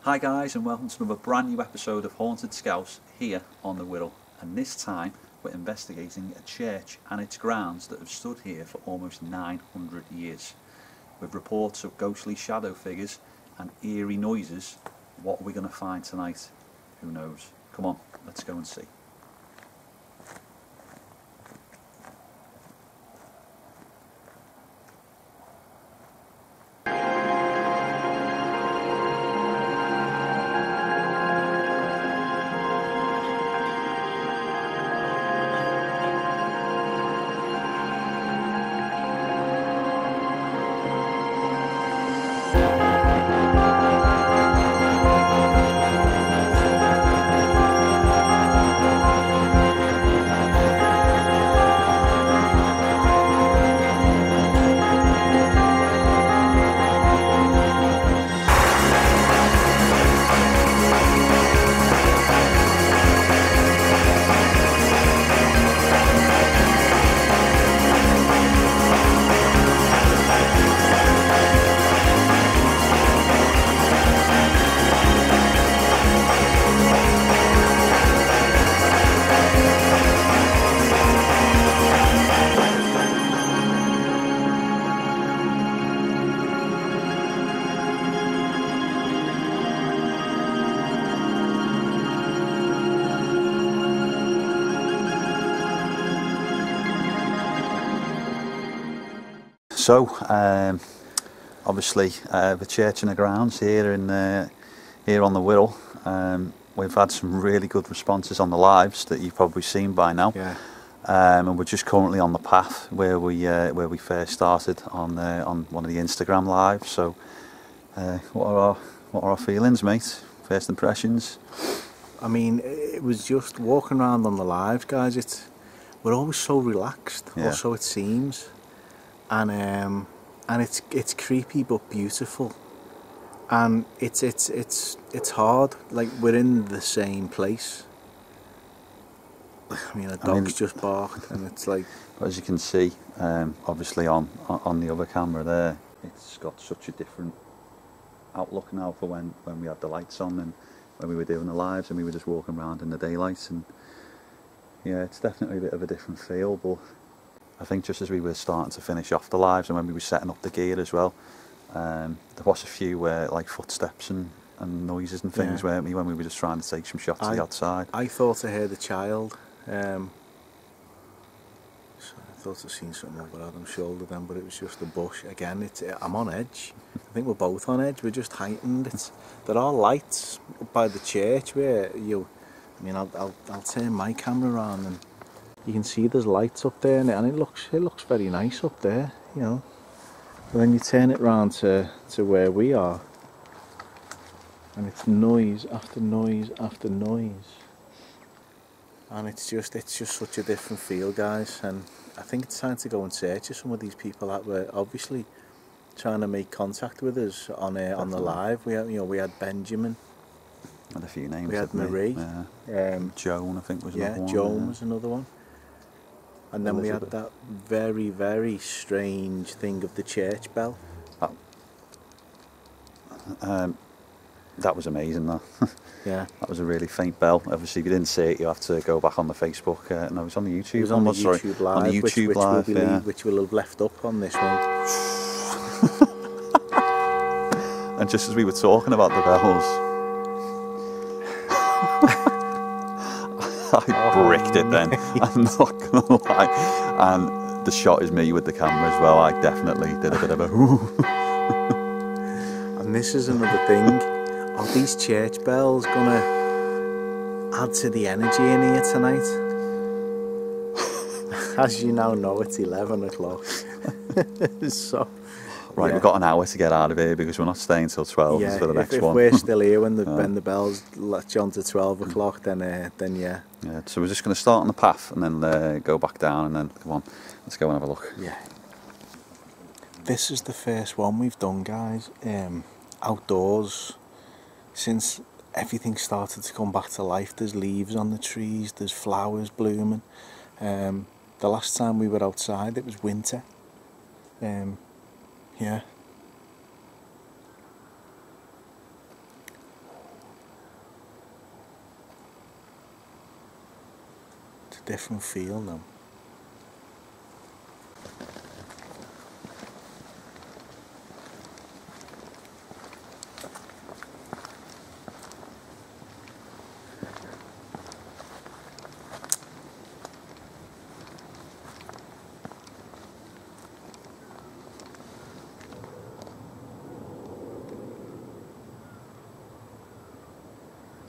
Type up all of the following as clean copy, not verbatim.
Hi guys, and welcome to another brand new episode of Haunted Scouse here on the Wirral, and this time we're investigating a church and its grounds that have stood here for almost 900 years. With reports of ghostly shadow figures and eerie noises, what are we going to find tonight? Who knows? Come on, let's go and see. So, obviously, the church and the grounds here here on the Wirral. We've had some really good responses on the lives that you've probably seen by now. Yeah. And we're just currently on the path where we first started on one of the Instagram lives. So, what are our feelings, mate? First impressions? I mean, it was just walking around on the lives, guys. We're always so relaxed, Yeah. or so it seems. And it's creepy but beautiful, and it's hard. Like, we're in the same place. I mean, a dog's just barked, and it's like. As you can see, obviously on the other camera there, it's got such a different outlook now for when we had the lights on and when we were doing the lives and we were just walking around in the daylight. And yeah, it's definitely a bit of a different feel, but I think just as we were starting to finish off the lives and when we were setting up the gear as well, there was a few like footsteps and noises and things, Yeah. weren't we, when we were just trying to take some shots of the outside. I thought I heard a child. So I thought I'd seen something over Adam's shoulder then, but it was just a bush. Again, I'm on edge. I think we're both on edge. We're just heightened. There are lights up by the church where I mean, I'll turn my camera around and you can see there's lights up there, and it looks very nice up there, you know. But then you turn it round to where we are, and it's noise after noise after noise, and it's just such a different feel, guys. And I think it's time to go and search for some of these people that were obviously trying to make contact with us on the live. We had Benjamin. Had a few names. We had Marie. Joan, I think, was another one. Joan was another one. And then Elizabeth. we had that very, very strange thing of the church bell. That was amazing, that. Yeah. That was a really faint bell. Obviously, if you didn't see it, you have to go back on the Facebook. No, it was on the YouTube. It was on the YouTube Live, on the YouTube Live, which we'll have left up on this one. And just as we were talking about the bells, I bricked it then. I'm not gonna lie. And the shot is me with the camera as well. I definitely did a bit of a And this is another thing. Are these church bells gonna add to the energy in here tonight? As you now know, it's 11 o'clock. So, right, yeah. we've got an hour to get out of here because we're not staying till 12 for the next if one. we're still here when the bells latch on to 12 o'clock, then yeah. Yeah, so we're just going to start on the path and then go back down and then, come on, let's go and have a look. Yeah. This is the first one we've done, guys, outdoors. Since everything started to come back to life, there's leaves on the trees, there's flowers blooming. The last time we were outside, it was winter. Yeah. different feel now.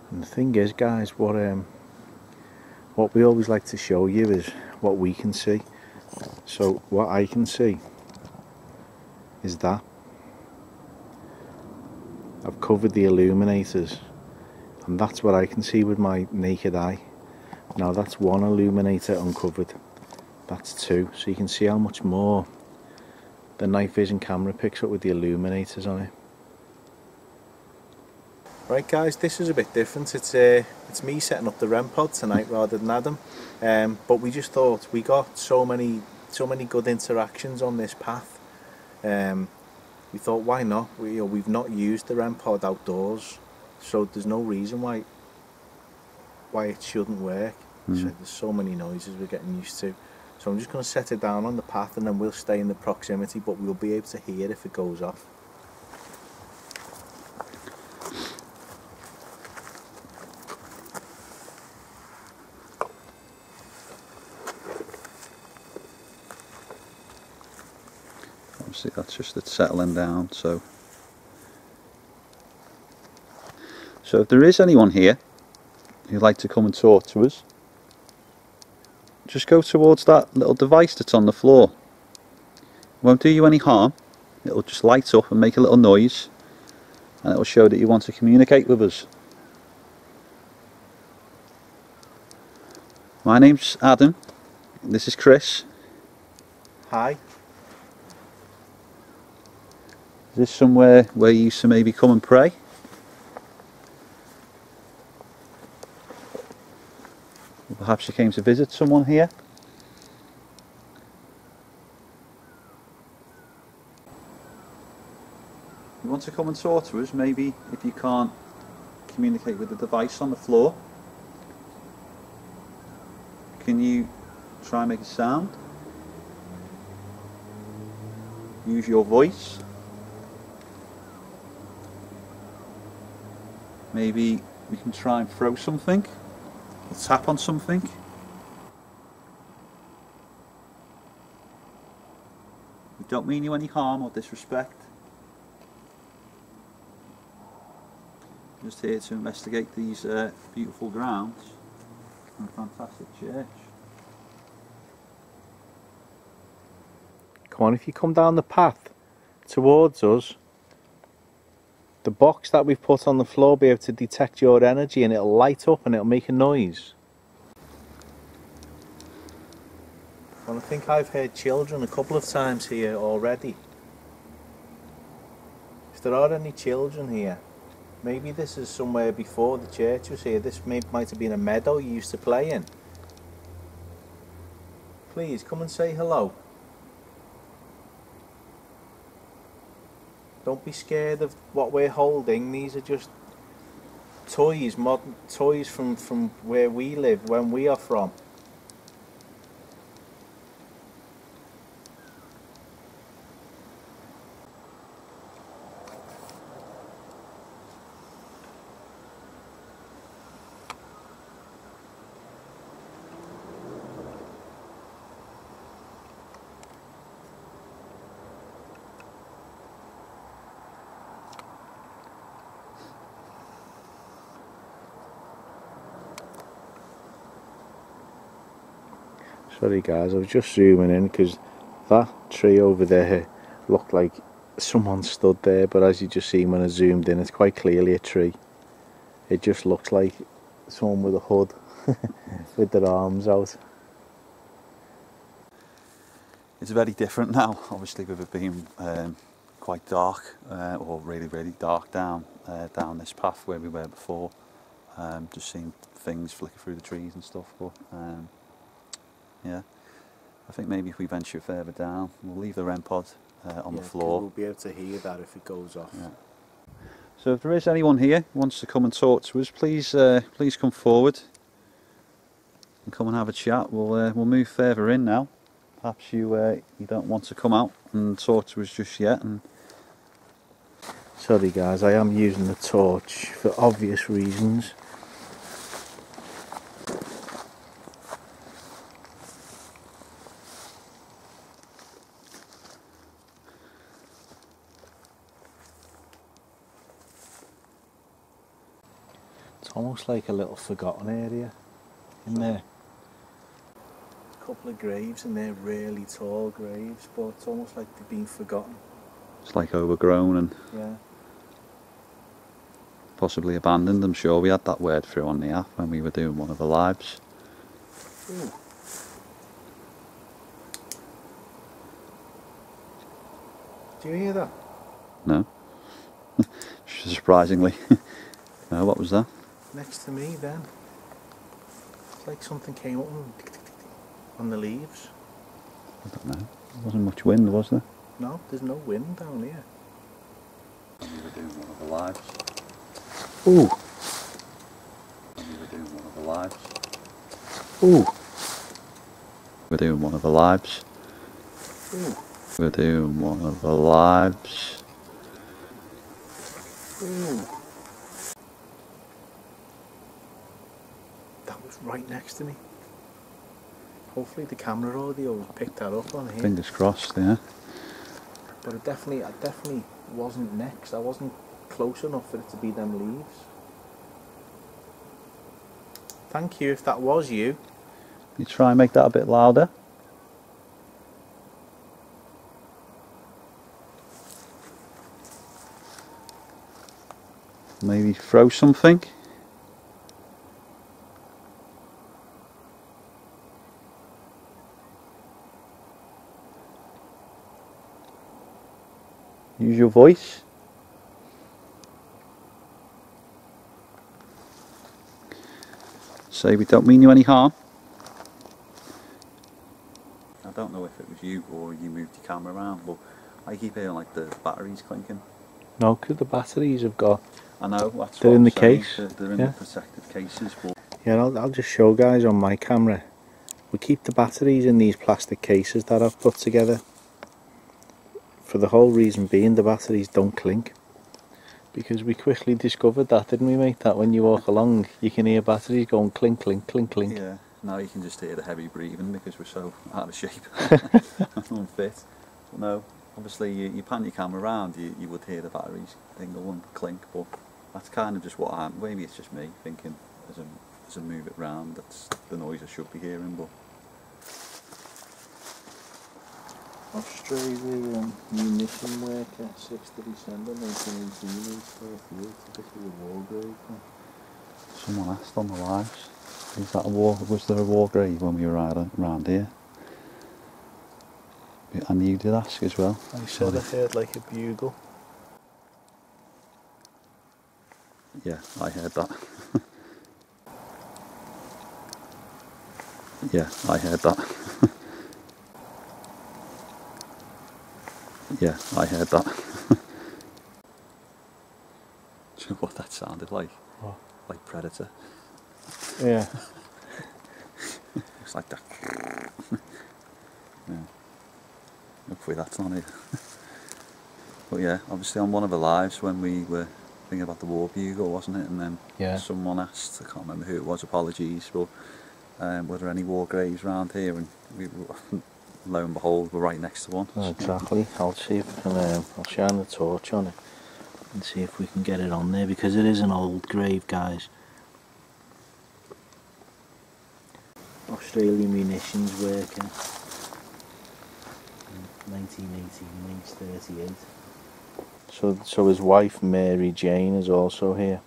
And the thing is, guys, what we always like to show you is what we can see. So what I can see is that I've covered the illuminators, and that's what I can see with my naked eye. Now that's one illuminator uncovered, that's two, so you can see how much more the night vision camera picks up with the illuminators on it. Right guys, this is a bit different. It's me setting up the REM pod tonight rather than Adam, but we just thought we got so many good interactions on this path. We thought, why not? We've not used the REM pod outdoors, so there's no reason why it shouldn't work. So there's so many noises we're getting used to. So I'm just going to set it down on the path, and then we'll stay in the proximity, but we'll be able to hear if it goes off. Obviously that's just it settling down, so if there is anyone here who'd like to come and talk to us, just go towards that little device that's on the floor. It won't do you any harm, it'll just light up and make a little noise, and it'll show that you want to communicate with us. My name's Adam, this is Chris. Hi. Is this somewhere where you used to maybe come and pray? Or perhaps you came to visit someone here? You want to come and talk to us, maybe if you can't communicate with the device on the floor? Can you try and make a sound? Use your voice? Maybe we can try and throw something, or tap on something. We don't mean you any harm or disrespect. Just here to investigate these beautiful grounds and a fantastic church. Come on, if you come down the path towards us, the box that we've put on the floor will be able to detect your energy, and it'll light up and it'll make a noise. Well, I think I've heard children a couple of times here already. If there are any children here, maybe this is somewhere before the church was here. This might have been a meadow you used to play in. Please come and say hello. Don't be scared of what we're holding. These are just toys, modern toys from where we live, when we are from. Sorry guys, I was just zooming in because that tree over there looked like someone stood there, but as you just seen when I zoomed in, it's quite clearly a tree. It just looks like someone with a hood with their arms out. It's very different now, obviously, with it being quite dark, or really dark down this path where we were before. Just seeing things flicker through the trees and stuff, but yeah, I think maybe if we venture further down, we'll leave the REM pod on the floor. We'll be able to hear that if it goes off. Yeah. So if there is anyone here who wants to come and talk to us, please come forward. and come and have a chat. We'll move further in now. Perhaps you don't want to come out and talk to us just yet. And sorry guys, I am using the torch for obvious reasons. It's almost like a little forgotten area in there. A couple of graves, and they're really tall graves, but it's almost like they've been forgotten. it's like overgrown and Yeah. possibly abandoned. I'm sure we had that word through on the app when we were doing one of the lives. Ooh. Do you hear that? No? Surprisingly. No, what was that? Next to me then. It's like something came up and on the leaves. I don't know. There wasn't much wind, was there? No, there's no wind down here. When we were doing one of the lives. Ooh. When we were doing one of the lives. Ooh. We're doing one of the lives. Ooh. We're doing one of the lives. Ooh. That was right next to me. Hopefully the camera audio picked that up on here. Fingers crossed, yeah. But I definitely wasn't next. I wasn't close enough for it to be them leaves. Thank you if that was you. You try and make that a bit louder. Maybe throw something. Use your voice. Say we don't mean you any harm. I don't know if it was you or you moved your camera around, but I keep hearing like the batteries clinking. No, because the batteries have got... I know, that's they're what in I'm the saying. case. They're in Yeah. the protected cases, but Yeah, I'll just show guys on my camera. We keep the batteries in these plastic cases that I've put together. For the whole reason being the batteries don't clink. Because we quickly discovered that, didn't we, mate? That when you walk along, you can hear batteries going clink, clink, clink, clink. yeah, now you can just hear the heavy breathing because we're so out of shape and unfit. But no, obviously you pan your camera around, you would hear the batteries tingle and clink, but that's kind of just what maybe it's just me thinking as I move it round, that's the noise I should be hearing, but Australian munition worker, 6th of December 1918, for a field to visit a war grave. someone asked on the lives, was there a war grave when we were around here? And you did ask as well. I said I heard like a bugle. Yeah, I heard that. Yeah, I heard that. Yeah, I heard that. Do you know what that sounded like? What? Like Predator. Yeah. It's like that. Yeah. Hopefully that's not it. But yeah, obviously on one of the lives when we were thinking about the war bugle, wasn't it? And then Yeah. someone asked, I can't remember who it was, apologies, but were there any war graves around here? And we lo and behold, we're right next to one. Oh, exactly. I'll see if I can, I'll shine the torch on it and see if we can get it on there, because it is an old grave, guys. Australian munitions worker, 1918, age 38. So his wife Mary Jane is also here.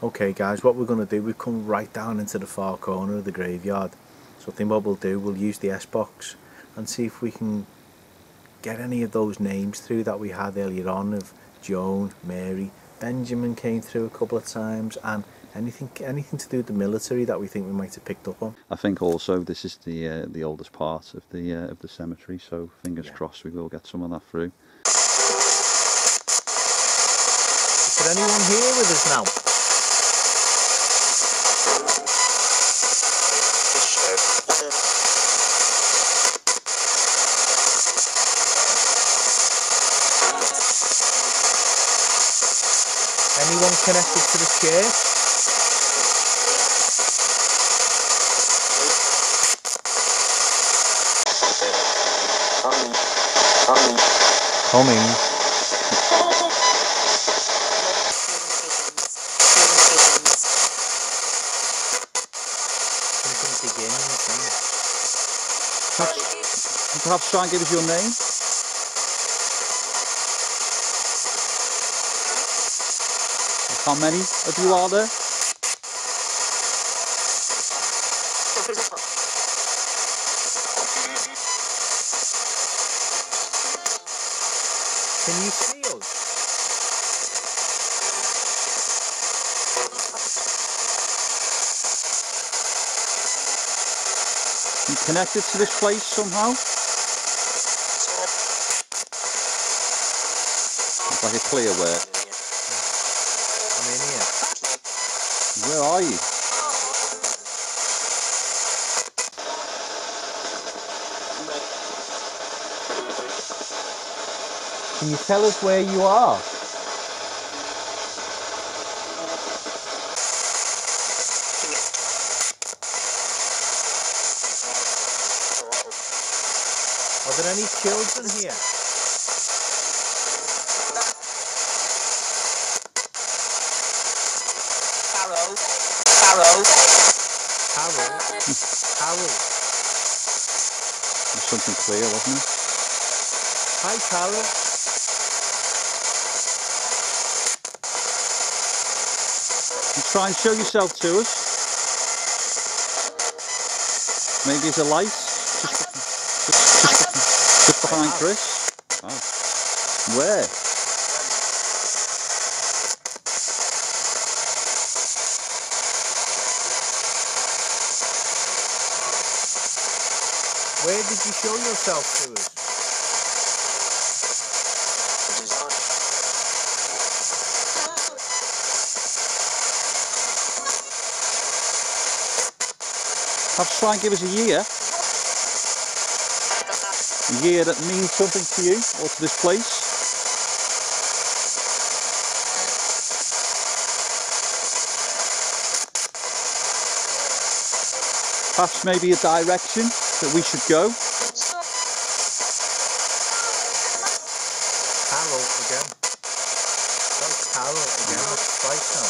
Okay guys, what we're going to do, we've come right down into the far corner of the graveyard. So I think what we'll do, we'll use the S-box and see if we can get any of those names through that we had earlier on, of Joan, Mary, Benjamin came through a couple of times, and Anything to do with the military that we think we might have picked up on? I think also this is the oldest part of the cemetery, so fingers crossed we will get some of that through. Is there anyone here with us now? Anyone connected to the church? Coming. Something begins. Perhaps try and give us your name. How many of you are there? Can you see us? You connected to this place somehow? It's like a clear word. I'm in here. Where are you? Can you tell us where you are? Are there any children here? Carol. There's something clear, wasn't it? Hi, Carol. You try and show yourself to us. Maybe there's a light just behind Chris. Oh. Where? Where did you show yourself to us? Perhaps try and give us a year. A year that means something to you or to this place. Perhaps maybe a direction that we should go. Carol again. That's Carol again. That's twice now.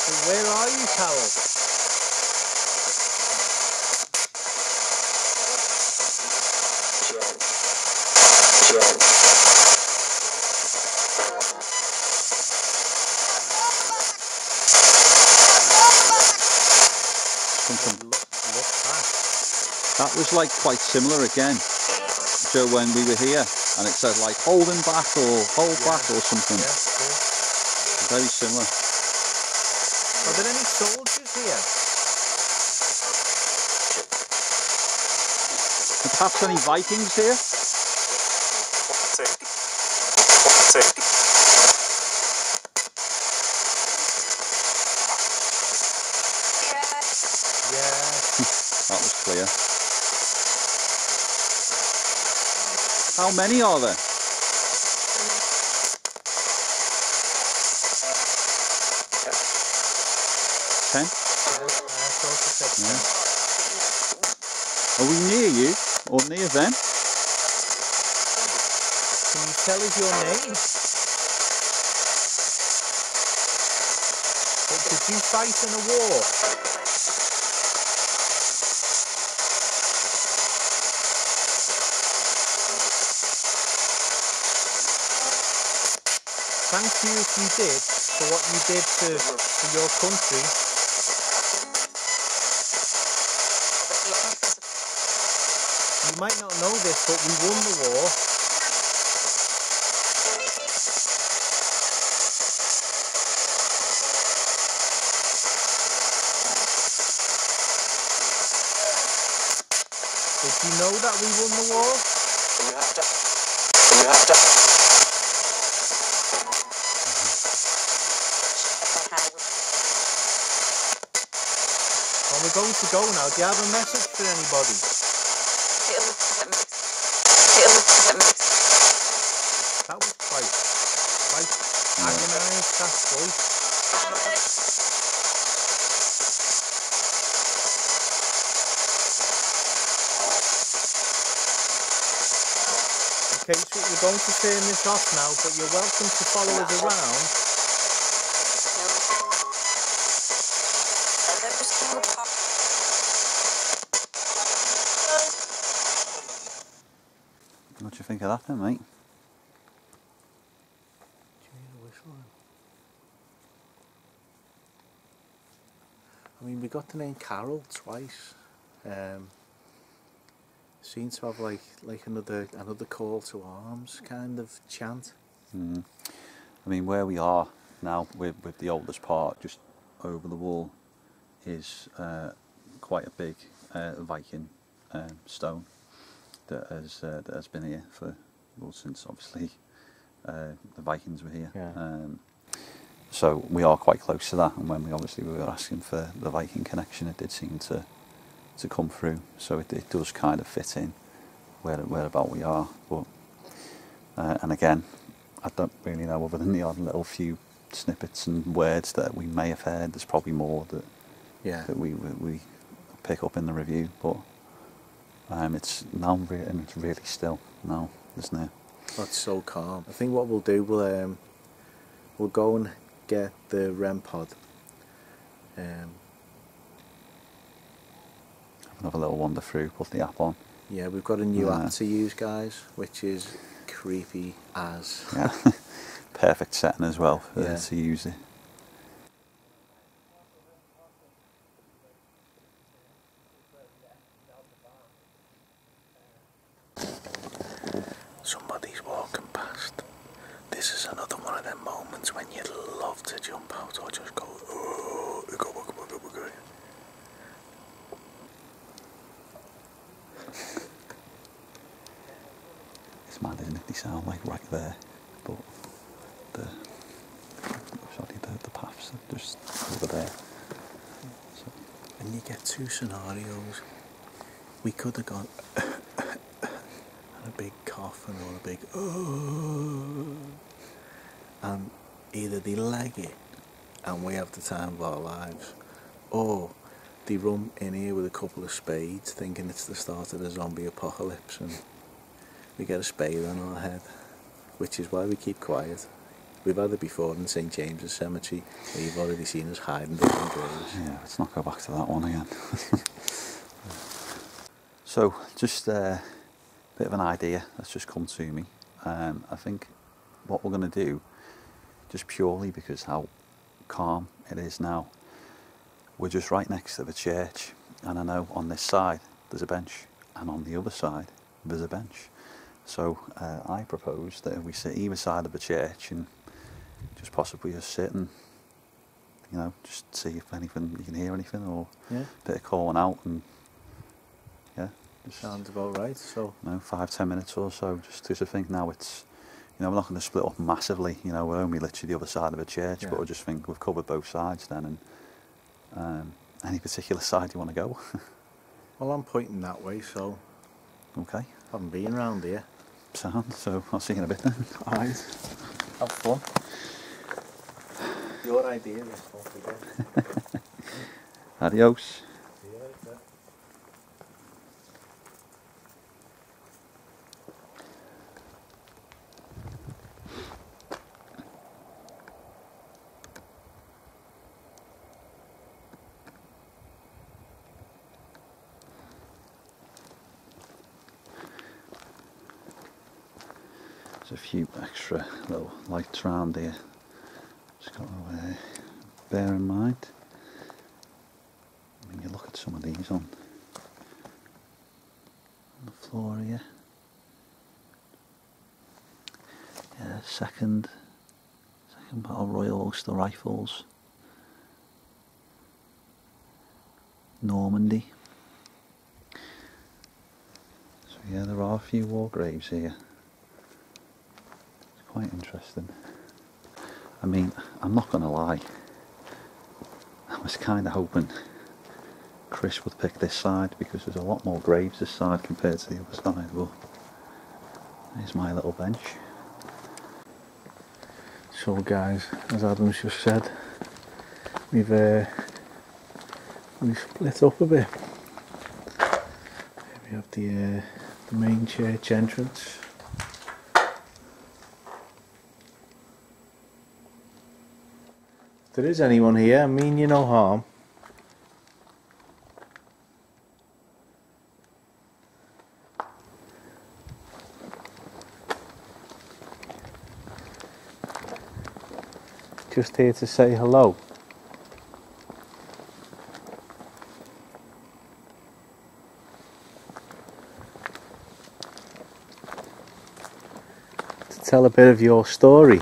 So where are you, Carol? Look back. That was like quite similar again, Joe, when we were here, and it said like holding back or hold back or something. Yeah, cool. Very similar. Are there any soldiers here? And perhaps any Vikings here? Yeah. That was clear. How many are there? 10? Are we near you or near them? Can you tell us your name? Did you fight in a war? Thank you if you did for what you did for your country. You might not know this, but we won the war. you know that we won the war? You have to. You have to. Well, we're going to go now. Do you have a message for anybody? That was quite agonised, that voice. Okay, so we're going to turn this off now, but you're welcome to follow us around. What do you think of that then, mate? Do you need a whistle then? I mean, we got the name Carol twice. Seems to have like another call to arms kind of chant. I mean, where we are now with the oldest part, just over the wall, is quite a big Viking stone that has been here since obviously the Vikings were here. Yeah. So we are quite close to that, and when we were asking for the Viking connection, it did seem to come through. So it does kind of fit in whereabout we are. But and again, I don't really know, other than the odd little few snippets and words that we may have heard. There's probably more that we pick up in the review, but it's now and it's really still now, isn't it? That's so calm. I think what we'll do, we'll go and get the REM pod. Have a little wander through, put the app on. Yeah, we've got a new app to use, guys, which is creepy as. Yeah, perfect setting as well to use it. Somebody's walking past. This is another one of them moments when you'd love to jump out or just go, oh, go. It's mad, isn't it? They sound like right there, but the paths are just over there. So. And you get two scenarios. We could have gone and a big cough and a big and either they leg it and we have the time of our lives, or they run in here with a couple of spades thinking it's the start of the zombie apocalypse and we get a spade on our head, which is why we keep quiet. We've had it before in St James's Cemetery, where you've already seen us hiding behind graves. Yeah, let's not go back to that one again. So, just a bit of an idea that's just come to me. I think what we're going to do, just purely because how calm it is now, we're just right next to the church, and I know on this side there's a bench, and on the other side there's a bench. So I propose that we sit either side of the church and just possibly just sit and, you know, just see if anything, you can hear anything, or a bit of calling out, and just, sounds about right. So 5-10 minutes or so, just to think. Now it's, you know, we're not going to split up massively, you know, we're only literally the other side of the church, but I just think we've covered both sides then, and any particular side you want to go? Well, I'm pointing that way, so Okay. I haven't been round here. Sound, so I'll see you in a bit then. Alright. Have fun. Your idea is fun forget. Adios. See you later. There's a few extra little lights around here. Just got to bear in mind. When you look at some of these on the floor here. Yeah, second Battle Royal Ulster Rifles. Normandy. Yeah, there are a few war graves here. It's quite interesting. I mean, I'm not going to lie. I was kind of hoping Chris would pick this side because there's a lot more graves this side compared to the other side. But there's my little bench. So guys, as Adam's just said, we've split up a bit. Here we have the main church entrance. If there is anyone here, I mean you no harm. Just here to say hello. To tell a bit of your story.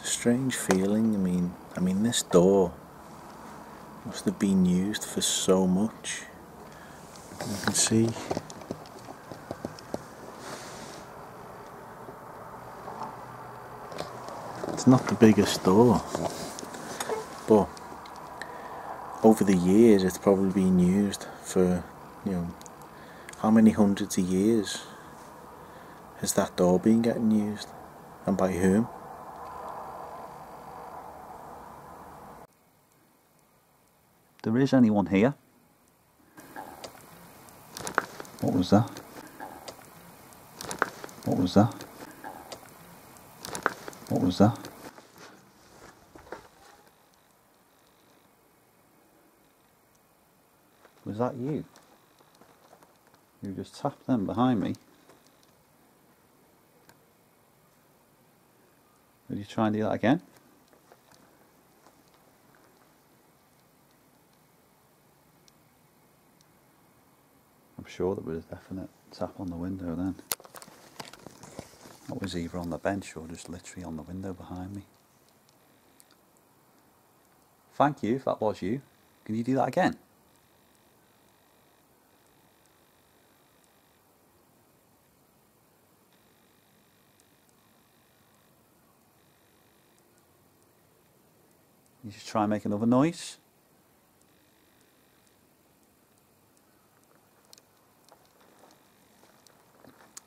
Strange feeling. I mean this door must have been used for so much. You can see it's not the biggest door, but over the years it's probably been used for, you know, how many hundreds of years has that door been getting used, and by whom? There is anyone here? What was that? What was that? What was that? Was that you? You just tapped them behind me. Will you try and do that again? I'm sure there was a definite tap on the window then. That was either on the bench or just literally on the window behind me. Thank you, if that was you. Can you do that again? You just try and make another noise.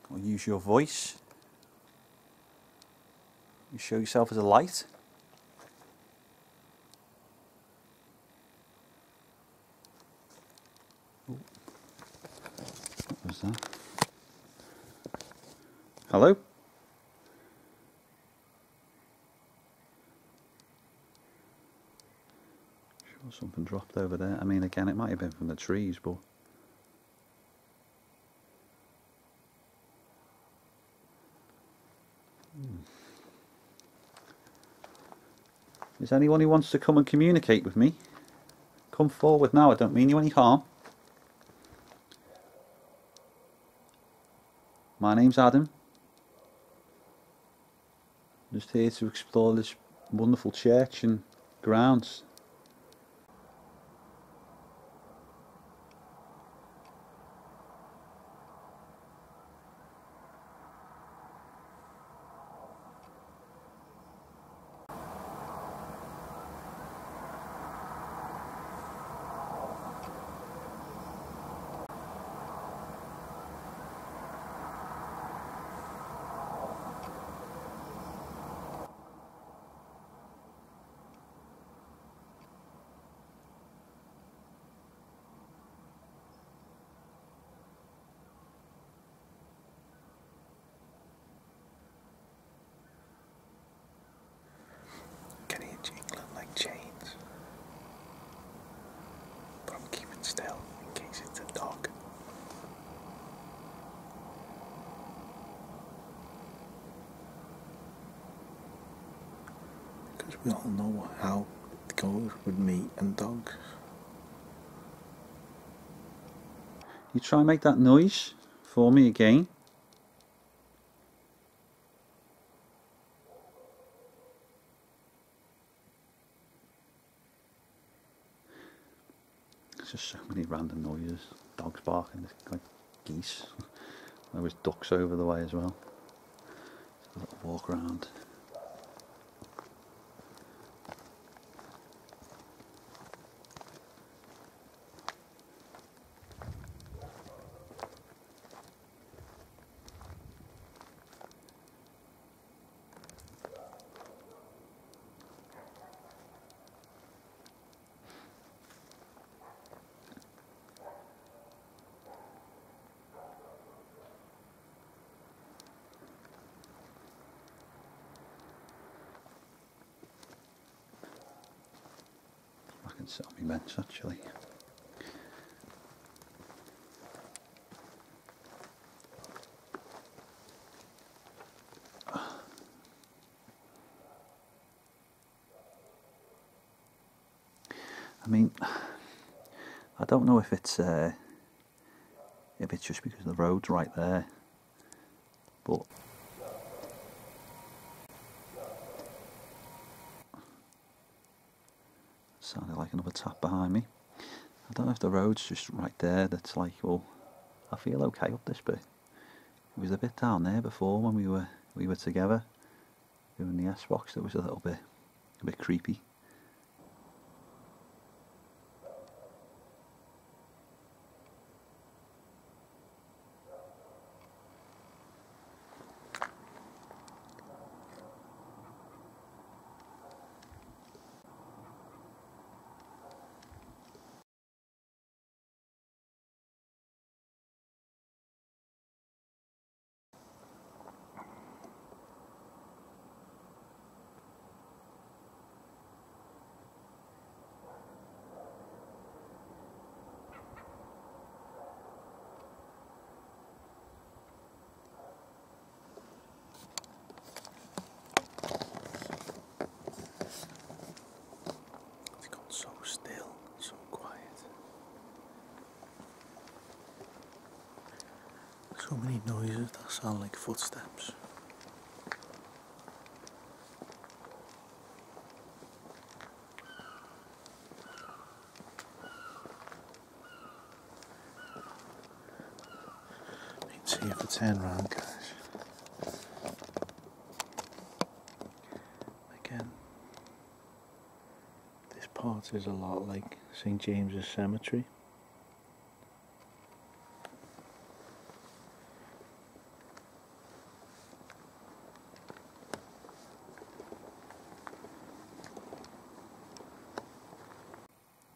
Or use your voice. You show yourself as a light. Ooh. What was that? Hello? Sure, something dropped over there. I mean, again, it might have been from the trees, but is anyone who wants to come and communicate with me? Come forward now, I don't mean you any harm. My name's Adam. I'm just here to explore this wonderful church and grounds. We all know how it goes with meat and dogs. You try and make that noise for me again. There's just so many random noises. Dogs barking, like geese. There was ducks over the way as well. A little walk around. I can sit on my bench actually. I mean, I don't know if it's just because the road's right there, but sounded like another tap behind me. I don't know if the road's just right there that's like, well, I feel okay up this bit. It was a bit down there before when we were together doing the S-box that was a bit creepy. So still, so quiet. So many noises that sound like footsteps. Let's see if I turn around, guys. Again, this part is a lot like St. James's Cemetery.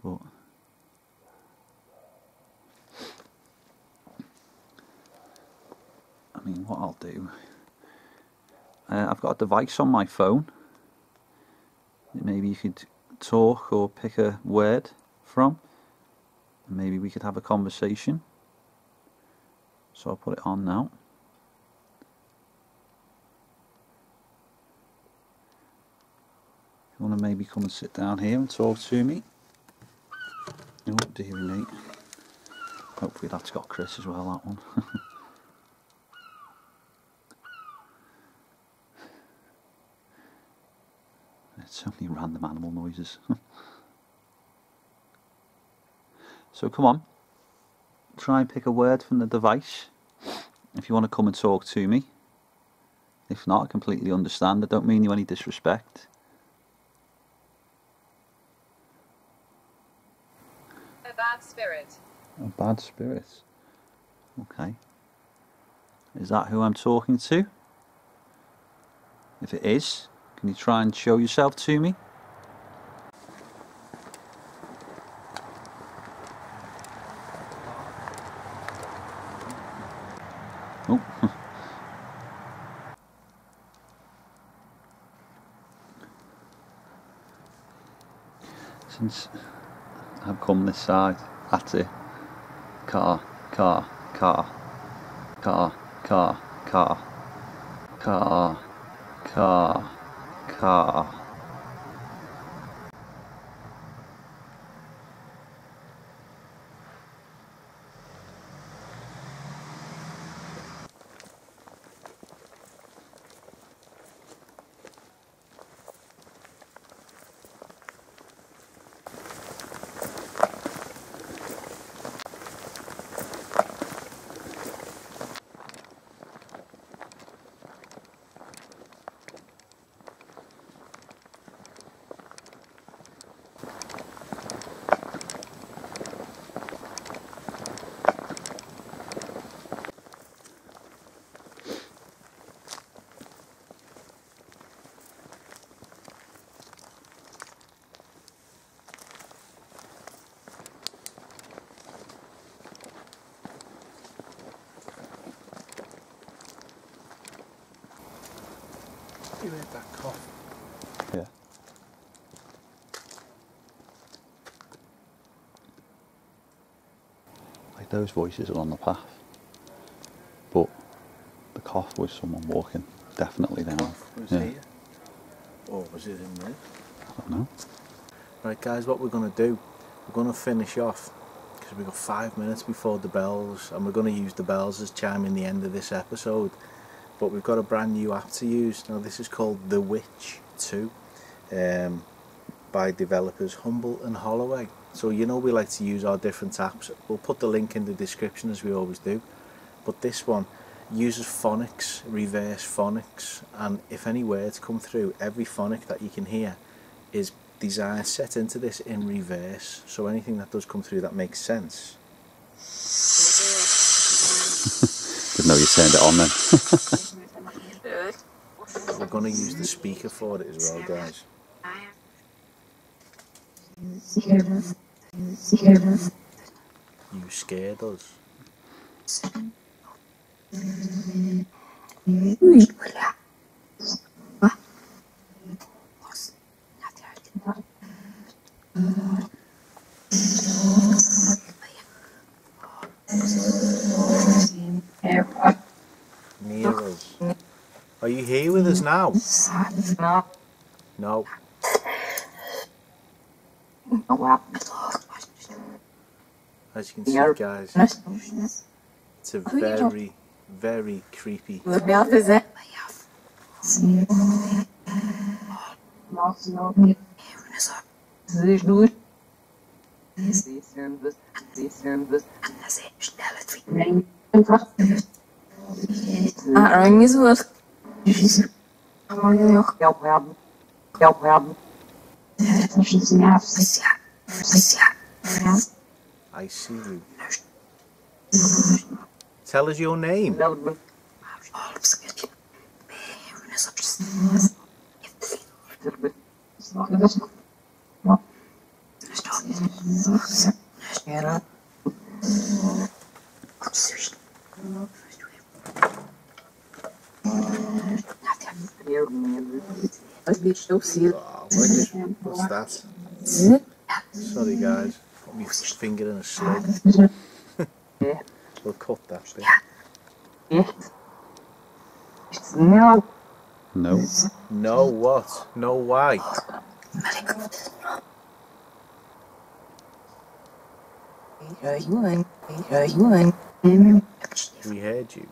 But I mean, what I'll do, I've got a device on my phone. Maybe you could talk or pick a word from, and maybe we could have a conversation. So I'll put it on now. If you want to maybe come and sit down here and talk to me. Oh, dearie me. Hopefully that's got Chris as well, that one. There's so many random animal noises. So come on, try and pick a word from the device if you want to come and talk to me. If not, I completely understand. I don't mean you any disrespect. A bad spirit. A bad spirit. Okay. Is that who I'm talking to? If it is, can you try and show yourself to me? Oh. Since I've come this side, that's it. Car, car, car, car, car, car, car, car, car, that cough. Yeah. Like those voices are on the path, but the cough was someone walking definitely down. Cough was Yeah. here. Or was it in there? I don't know. Right guys, what we're going to do, we're going to finish off because we've got 5 minutes before the bells, and we're going to use the bells as chiming the end of this episode. But we've got a brand new app to use. Now this is called The Witch 2 by developers Humble and Holloway. So you know we like to use our different apps. We'll put the link in the description as we always do. But this one uses phonics, reverse phonics, and if any words come through, every phonic that you can hear is designed, set into this in reverse. So anything that does come through that makes sense. Didn't know you turned it on then. We're going to use the speaker for it as well, guys. You scared us. Near us. Are you here with us now? No. As you can see, guys, it's a very, very creepy. I see you. Tell us your name. What's that? Sorry guys, got my finger in a slug. We'll cut that bit. No. No what? No why? We heard you.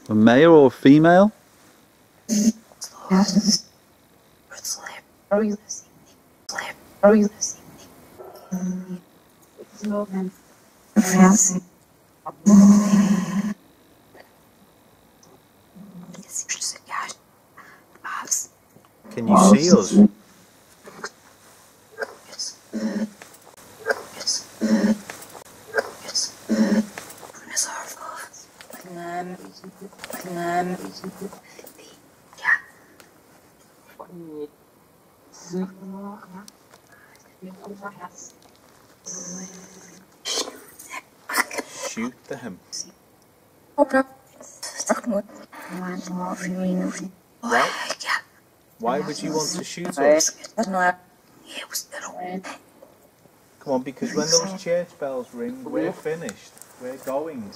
A male or female? Can you see us? Shoot them. Why would you want to shoot us? Come on, because when those church bells ring, we're finished. We're going.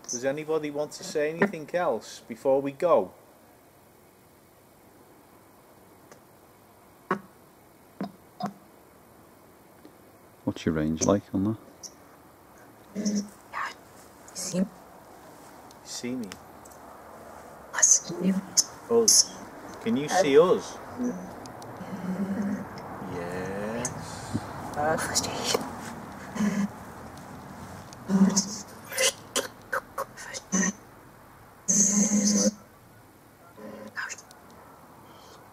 Does anybody want to say anything else before we go? What's your range like on that? See me? Us. Can you see us? Yes.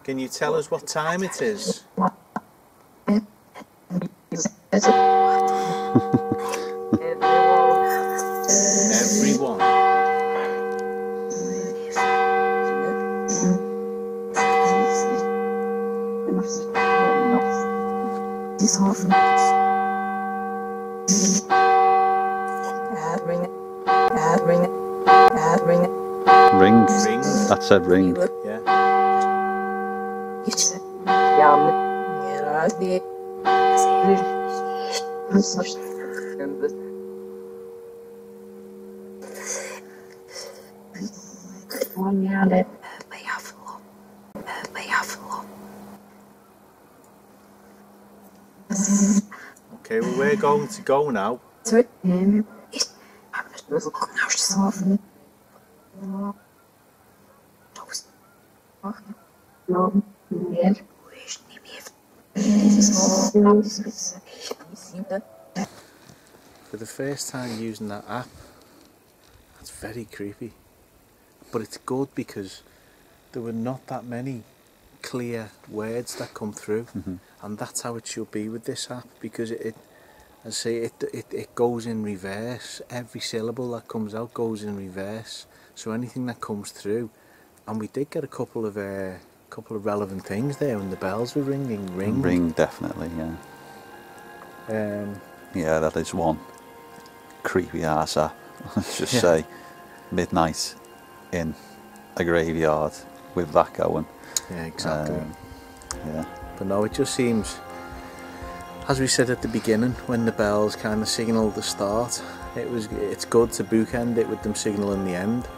Can you tell us what time it is? Ring. Ring. That said ring. Yeah. Okay, well we're going to go now. For the first time using that app, that's very creepy. But it's good because there were not that many clear words that come through, and that's how it should be with this app, because it goes in reverse. Every syllable that comes out goes in reverse, so anything that comes through, and we did get a couple of relevant things there when the bells were ringing. Ring, definitely, yeah. Yeah, that is one creepy ass app. Let's just say midnight in a graveyard with that going. Yeah, exactly. Yeah. But no, it just seems, as we said at the beginning, when the bells kind of signalled the start, it's good to bookend it with them signalling the end.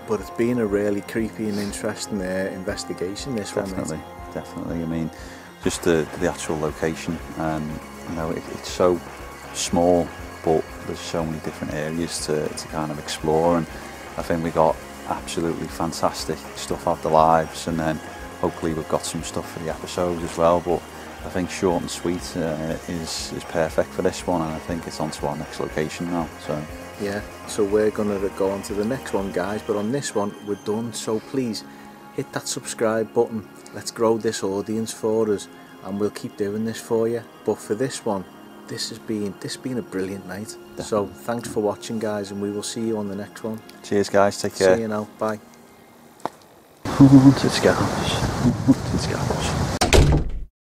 But it's been a really creepy and interesting investigation, this definitely, one. Definitely. I mean, just the actual location, and you know, it's so small, but there's so many different areas to kind of explore, and I think we got absolutely fantastic stuff out the lives, and then hopefully we've got some stuff for the episodes as well. But I think short and sweet is perfect for this one, and I think it's on to our next location now. So yeah, so we're gonna go on to the next one, guys, but on this one we're done, so please hit that subscribe button. Let's grow this audience for us, and we'll keep doing this for you. But for this one, this has been a brilliant night. Definitely. So thanks for watching, guys, and we will see you on the next one. Cheers, guys, take care. See you now, bye. Haunted Scouse. Haunted Scouse.